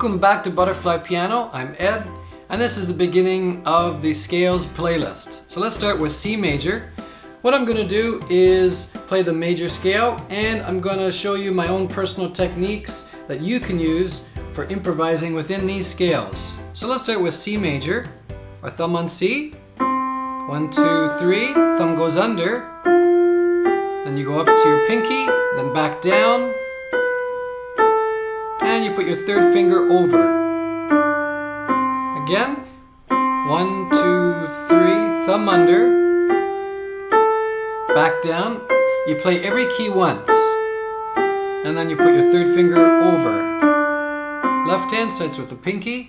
Welcome back to Butterfly Piano. I'm Ed, and this is the beginning of the scales playlist. So let's start with C major. What I'm going to do is play the major scale, and I'm going to show you my own personal techniques that you can use for improvising within these scales. So let's start with C major. Our thumb on C. 1, 2, 3. Thumb goes under. Then you go up to your pinky, then back down. And you put your third finger over. Again. 1, 2, 3. Thumb under. Back down. You play every key once. And then you put your third finger over. Left hand starts with the pinky.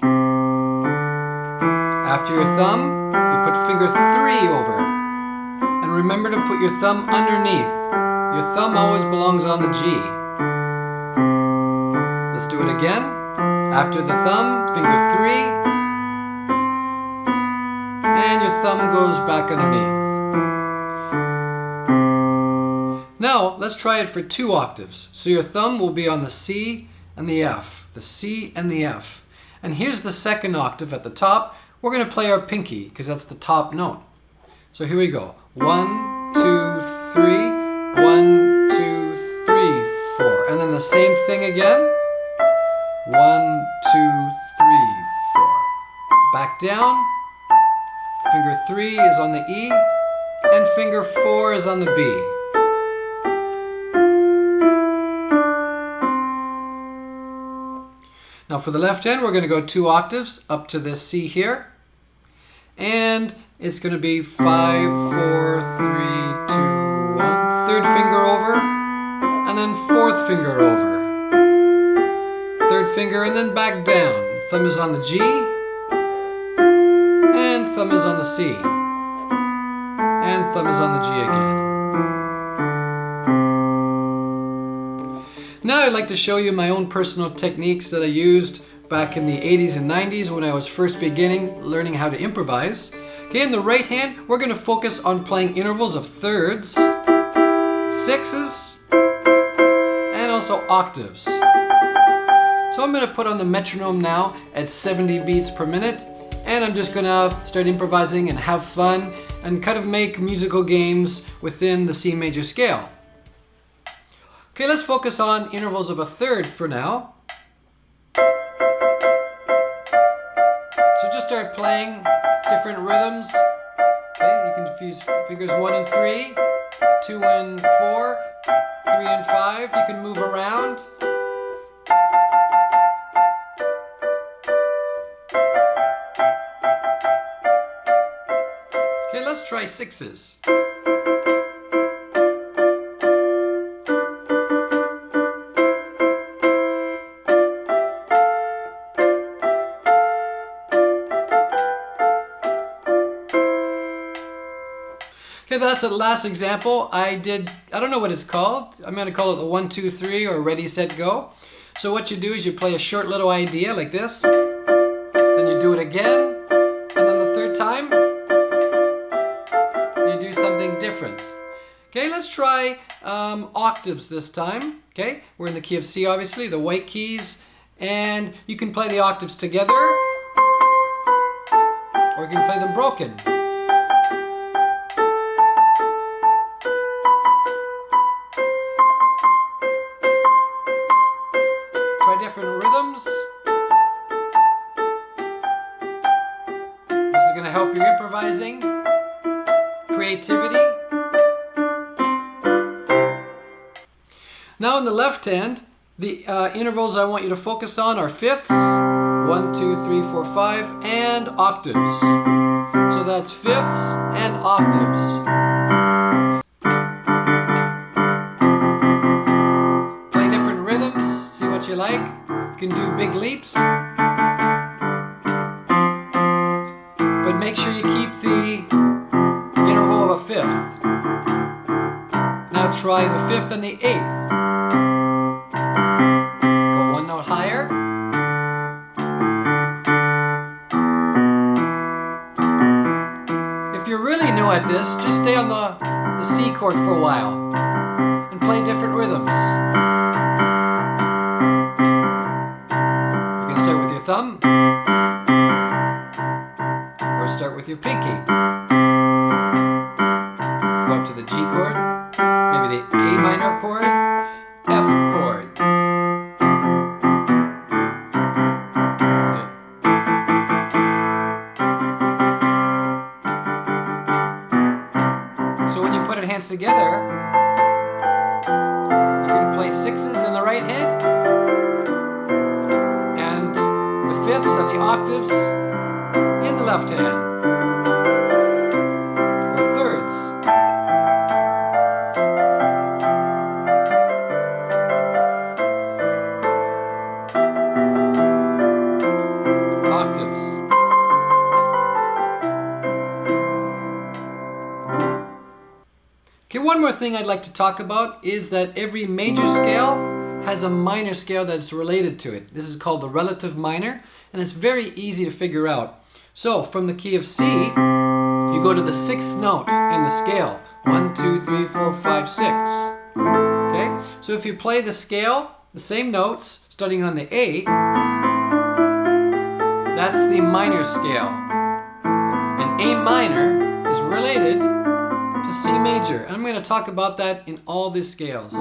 After your thumb, you put finger 3 over. And remember to put your thumb underneath. Your thumb always belongs on the G. Let's do it again. After the thumb, finger 3. And your thumb goes back underneath. Now, let's try it for 2 octaves. So your thumb will be on the C and the F. The C and the F. And here's the second octave at the top. We're going to play our pinky because that's the top note. So here we go. 1, 2, 3. 1, 2, 3, 4. And then the same thing again. 1, 2, 3, 4. Back down. Finger 3 is on the E. And finger 4 is on the B. Now for the left hand, we're going to go 2 octaves up to this C here. And it's going to be 5, 4, 3, 2, 1. Third finger over. And then fourth finger over. Third finger and then back down. Thumb is on the G. And thumb is on the C. And thumb is on the G again. Now I'd like to show you my own personal techniques that I used back in the 80s and 90s when I was first beginning learning how to improvise. Okay, in the right hand, we're going to focus on playing intervals of thirds, sixes, and also octaves. So I'm going to put on the metronome now at 70 beats per minute, and I'm just going to start improvising and have fun and kind of make musical games within the C major scale. Okay, let's focus on intervals of a third for now. So just start playing different rhythms. Okay, you can use fingers 1 and 3, 2 and 4, 3 and 5. You can move around. Okay, let's try sixes. Okay, that's the last example. I don't know what it's called. I'm going to call it the 1, 2, 3 or ready, set, go. So what you do is you play a short little idea like this. Then you do it again. And then the third time, you do something different. Okay, let's try octaves this time. Okay, we're in the key of C, obviously, the white keys. And you can play the octaves together. Or you can play them broken. Different rhythms. This is going to help your improvising, creativity. Now in the left hand, the intervals I want you to focus on are fifths, 1, 2, 3, 4, 5, and octaves. So that's fifths and octaves. Play different rhythms, see what you like. You can do big leaps, but make sure you keep the interval of a fifth. Now try the fifth and the eighth. Go 1 note higher. If you're really new at this, just stay on the C chord for a while and play different rhythms. Start with your pinky. Go up to the G chord, maybe the A minor chord, F chord. So when you put your hands together, you can play sixes in the right hand and the fifths and the octaves in the left hand, or thirds. Octaves. Okay, one more thing I'd like to talk about is that every major scale has a minor scale that's related to it. This is called the relative minor, and it's very easy to figure out. So from the key of C, you go to the sixth note in the scale. 1, 2, 3, 4, 5, 6. Okay, so if you play the scale, the same notes, starting on the A, that's the minor scale. And A minor is related to C major. And I'm going to talk about that in all these scales.